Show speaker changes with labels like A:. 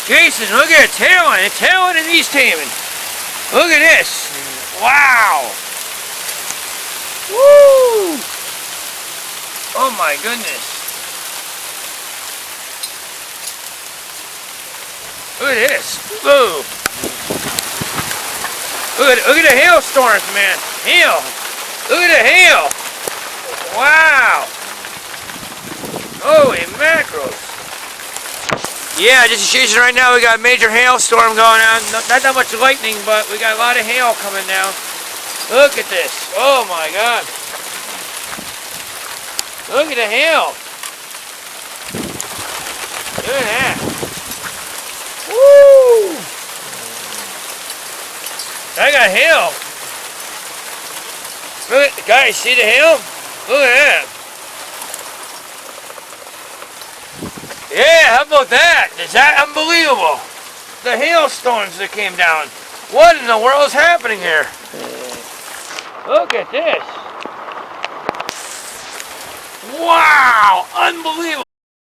A: Jason, look at it, tailing. It's tailing and he's taming. Look at this. Wow. Woo. Oh my goodness. Look at this. Whoa. Look at the hailstorms, man. Hail. Look at the hail. Wow. Holy mackerels. Yeah, just chasing right now. We got a major hailstorm going on. Not that much lightning, but we got a lot of hail coming down. Look at this. Oh my God. Look at the hail. Look at that. Woo! I got hail. Look at, guys, see the hail? Look at that. Yeah, how about that? Is that unbelievable? The hailstorms that came down. What in the world is happening here? Look at this. Wow, unbelievable.